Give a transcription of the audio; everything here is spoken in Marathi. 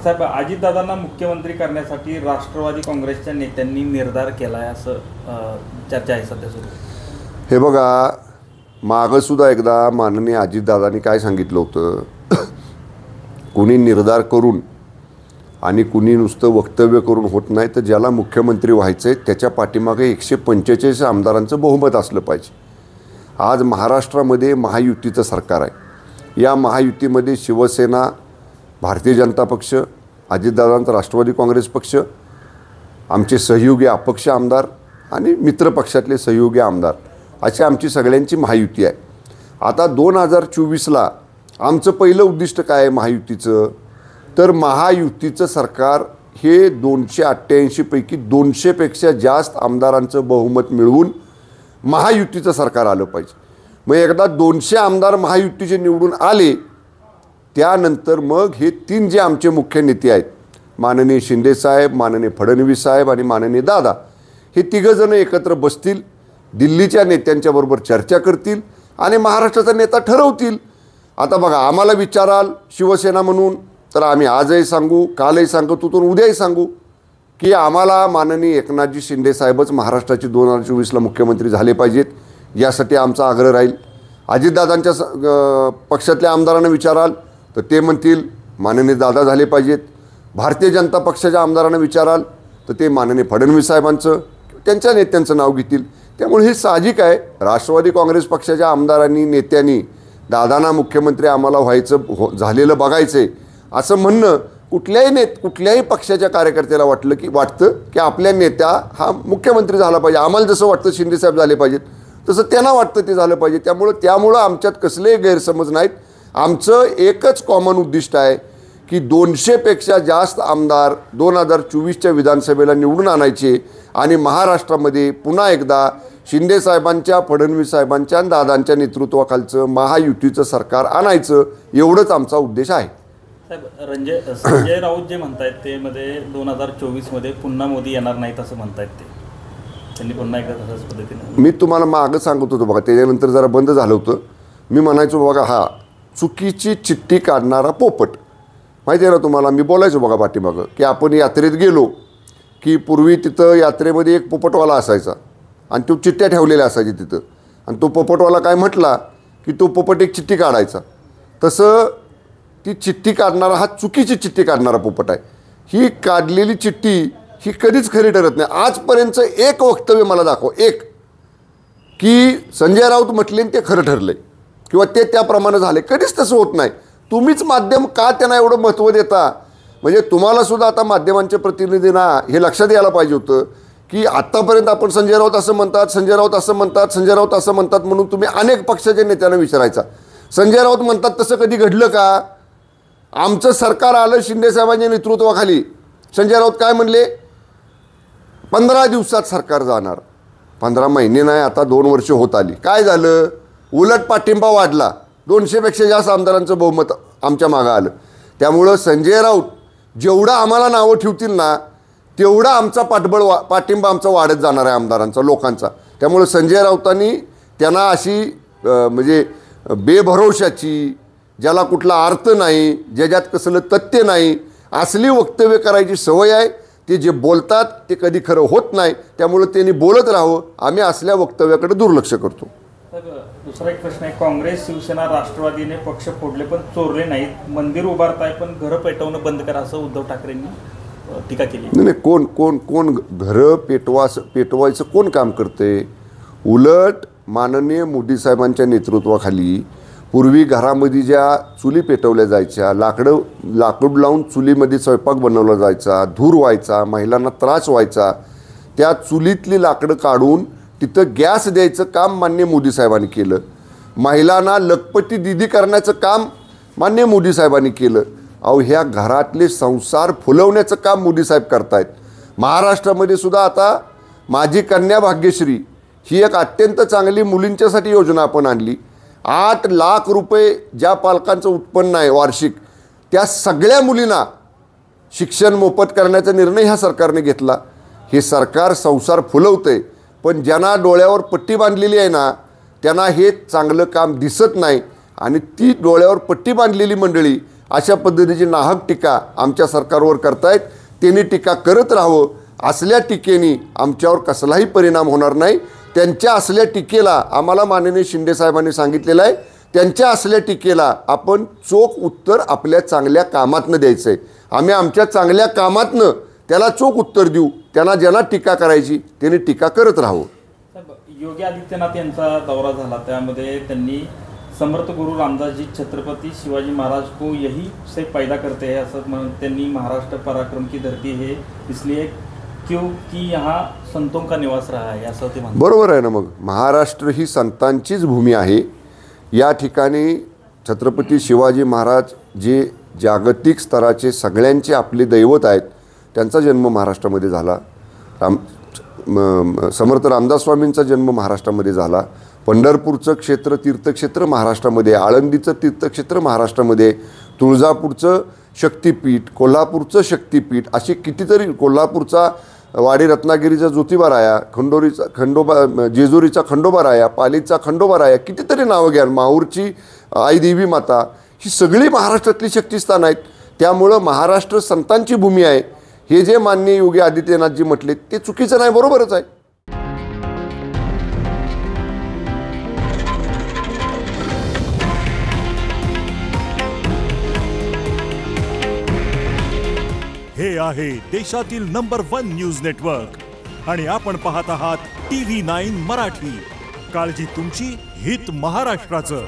साहेब, अजितदादांना मुख्यमंत्री करण्यासाठी राष्ट्रवादी काँग्रेसच्या नेत्यांनी निर्धार केला आहे असं चर्चा आहे सध्या सुरू. हे बघा, मागंसुद्धा एकदा माननीय अजितदादांनी काय सांगितलं होतं, कुणी निर्धार करून आणि कुणी नुसतं वक्तव्य करून होत नाही, तर ज्याला मुख्यमंत्री व्हायचं आहे त्याच्या पाठीमागे 145 आमदारांचं बहुमत असलं पाहिजे. आज महाराष्ट्रामध्ये महायुतीचं सरकार आहे. या महायुतीमध्ये शिवसेना, भारतीय जनता पक्ष, अजितदादांचा राष्ट्रवादी काँग्रेस पक्ष, आमचे सहयोगी अपक्ष आमदार आणि मित्रपक्षातले सहयोगी आमदार, अशी आमची सगळ्यांची महायुती आहे. आता 2024ला आमचं पहिलं उद्दिष्ट काय आहे महायुतीचं, तर महायुतीचं सरकार हे 288 पैकी 200पेक्षा जास्त आमदारांचं बहुमत मिळवून महायुतीचं सरकार आलं पाहिजे. मग एकदा 200 आमदार महायुतीचे निवडून आले, त्यानंतर मग हे 3 जे आमचे मुख्य नेते आहेत, माननीय शिंदेसाहेब, माननीय फडणवीस साहेब आणि माननीय दादा, हे तिघंजण एकत्र बसतील, दिल्लीच्या नेत्यांच्याबरोबर चर्चा करतील आणि महाराष्ट्राचा नेता ठरवतील. आता बघा, आम्हाला विचाराल शिवसेना म्हणून, तर आम्ही आजही सांगू, कालही सांगतो, तर उद्याही सांगू की आम्हाला माननीय एकनाथजी शिंदेसाहेबच महाराष्ट्राचे 2024ला मुख्यमंत्री झाले पाहिजेत, यासाठी आमचा आग्रह राहील. अजितदादांच्या पक्षातल्या आमदारांना विचाराल तर ते म्हणतील माननीय दादा झाले पाहिजेत. भारतीय जनता पक्षाच्या आमदारांना विचाराल तर ते माननीय फडणवीस साहेबांचं, त्यांच्या नेत्यांचं नाव घेतील. त्यामुळे हे साहजिक आहे. राष्ट्रवादी काँग्रेस पक्षाच्या आमदारांनी, नेत्यांनी दादांना मुख्यमंत्री आम्हाला व्हायचं झालेलं बघायचं आहे असं म्हणणं कुठल्याही पक्षाच्या कार्यकर्त्याला वाटतं की आपल्या नेत्या हा मुख्यमंत्री झाला पाहिजे. आम्हाला जसं वाटतं शिंदेसाहेब झाले पाहिजेत, तसं त्यांना वाटतं ते झालं पाहिजे. त्यामुळं आमच्यात कसलेही गैरसमज नाहीत. आमचं एकच कॉमन उद्दिष्ट आहे की 200पेक्षा जास्त आमदार 2024च्या विधानसभेला निवडून आणायचे आणि महाराष्ट्रामध्ये पुन्हा एकदा शिंदेसाहेबांच्या, फडणवीस साहेबांच्या आणि दादांच्या नेतृत्वाखालचं महायुतीचं सरकार आणायचं, एवढंच आमचा उद्देश आहे. साहेब, संजय राऊत जे म्हणतायत ते मध्ये 2024मध्ये पुन्हा मोदी येणार नाहीत असं म्हणतायत. त्यांनी पुन्हा एकदा तशाच पद्धतीने, मी तुम्हाला मागं सांगत होतो बघा, त्याच्यानंतर जरा बंद झालं होतं. मी म्हणायचो बघा, हा चुकीची चिठ्ठी काढणारा पोपट, माहिती आहे ना तुम्हाला. मी बोलायचो बघा पाठीमागं की आपण यात्रेत गेलो की पूर्वी तिथं यात्रेमध्ये एक पोपटवाला असायचा आणि तो चिठ्ठ्या ठेवलेल्या असायची तिथं, आणि तो पोपटवाला काय म्हटला की तो पोपट एक चिठ्ठी काढायचा. तसं ती चिठ्ठी काढणारा हा चुकीची चिठ्ठी काढणारा पोपट आहे. ही काढलेली चिठ्ठी ही कधीच खरी ठरत नाही. आजपर्यंत एक वक्तव्य मला दाखव, एक, की संजय राऊत म्हटले ते खरं ठरले किंवा ते त्याप्रमाणे झाले. कधीच तसं होत नाही. तुम्हीच माध्यम का त्यांना एवढं महत्त्व देता? म्हणजे तुम्हालासुद्धा आता माध्यमांच्या प्रतिनिधींना हे लक्षात यायला पाहिजे होतं की आत्तापर्यंत आपण संजय राऊत असं म्हणतात, संजय राऊत असं म्हणतात, संजय राऊत असं म्हणतात म्हणून तुम्ही अनेक पक्षाच्या नेत्यांना विचारायचा, संजय राऊत म्हणतात तसं कधी घडलं का? आमचं सरकार आलं शिंदेसाहेबांच्या नेतृत्वाखाली, संजय राऊत काय म्हणले, 15 दिवसात सरकार जाणार. 15 महिने नाही, आता 2 वर्ष होत आली. काय झालं? उलट पाठिंबा वाढला. 200पेक्षा जास्त आमदारांचं बहुमत आमच्या मागं आलं. त्यामुळं संजय राऊत जेवढं आम्हाला नावं ठेवतील ना, तेवढा आमचा पाठिंबा आमचा वाढत जाणार आहे आमदारांचा, लोकांचा. त्यामुळं संजय राऊतांनी त्यांना अशी म्हणजे बेभरोशाची, ज्याला कुठला अर्थ नाही, ज्याच्यात कसलं तथ्य नाही, असली वक्तव्य करायची सवय आहे. ते जे बोलतात ते कधी खरं होत नाही. त्यामुळं त्यांनी बोलत राहावं. आम्ही असल्या वक्तव्याकडे दुर्लक्ष करतो. दुसरा एक प्रश्न आहे, काँग्रेस, शिवसेना, राष्ट्रवादीने पक्ष फोडले पण चोरले नाहीत, मंदिर उभारताय पण घरं पेटवणं बंद करा असं उद्धव ठाकरेंनी टीका केली. नाही, कोण घरं पेटवायचं कोण काम करते? उलट माननीय मोदी साहेबांच्या नेतृत्वाखाली पूर्वी घरामध्ये ज्या चुली पेटवल्या जायच्या, लाकूड लावून चुलीमध्ये स्वयंपाक बनवला जायचा, धूर व्हायचा, महिलांना त्रास व्हायचा, त्या चुलीतली लाकडं काढून तिथं गॅस द्यायचं काम माननीय मोदी साहेबांनी केलं. महिलांना लखपती दिदी करण्याचं काम माननीय मोदी साहेबांनी केलं. अहो, ह्या घरातले संसार फुलवण्याचं काम मोदी साहेब करतायत. महाराष्ट्रामध्ये सुद्धा आता माझी कन्या भाग्यश्री ही एक अत्यंत चांगली मुलींच्यासाठी योजना आपण आणली. 8 लाख रुपये ज्या पालकांचं उत्पन्न आहे वार्षिक, त्या सगळ्या मुलींना शिक्षण मोफत करण्याचा निर्णय ह्या सरकारने घेतला. हे सरकार संसार फुलवतंय, पण ज्यांना डोळ्यावर पट्टी बांधलेली आहे ना, त्यांना हे चांगलं काम दिसत नाही. आणि ती डोळ्यावर पट्टी बांधलेली मंडळी अशा पद्धतीची नाहक टीका आमच्या सरकारवर करतायत. त्यांनी टीका करत राहावं. असल्या टीकेने आमच्यावर कसलाही परिणाम होणार नाही. त्यांच्या असल्या टीकेला आम्हाला माननीय शिंदे साहेबांनी सांगितलेलं आहे, त्यांच्या असल्या टीकेला आपण चोख उत्तर आपल्या चांगल्या कामातनं द्यायचं आहे. आम्ही आमच्या चांगल्या कामातनं त्याला चोख उत्तर देऊ. त्यांना ज्यांना टीका करायची त्यांनी टीका करत राहावं. योगी आदित्यनाथ यांचा दौरा झाला, त्यामध्ये त्यांनी समर्थ गुरु रामदासजी छत्रपती शिवाजी महाराज को यही से पैदा करते हैं असं म्हणून त्यांनी महाराष्ट्र पराक्रम की धरती है इसलिए क्योंकि यहाँ संतों का निवास रहा है असं ते म्हणतात. बरोबर आहे ना. मग महाराष्ट्र ही संतांचीच भूमी आहे. या ठिकाणी छत्रपती शिवाजी महाराज जे जागतिक स्तराचे सगळ्यांचे आपले दैवत आहेत, त्यांचा जन्म महाराष्ट्रामध्ये झाला. समर्थ रामदास स्वामींचा जन्म महाराष्ट्रामध्ये झाला. पंढरपूरचं क्षेत्र तीर्थक्षेत्र महाराष्ट्रामध्ये, आळंदीचं तीर्थक्षेत्र महाराष्ट्रामध्ये, तुळजापूरचं शक्तिपीठ, कोल्हापूरचं शक्तिपीठ, असे कितीतरी, कोल्हापूरचा वाडी रत्नागिरीचा ज्योतिबा राया, खंडोबा, जेजुरीचा खंडोबा राया, पालीचा खंडोबा राया, कितीतरी नावं घ्या, माहूरची आई देवी माता, ही सगळी महाराष्ट्रातली शक्तिस्थान आहेत. त्यामुळं महाराष्ट्र संतांची भूमी आहे. हे जे माननीय योगी आदित्यनाथजी म्हटले ते चुकीचं नाही, बरोबरच आहे. हे आहे देशातील नंबर 1 न्यूज नेटवर्क आणि आपण पाहत आहात TV9 मराठी. काळजी तुमची, हित महाराष्ट्राचं.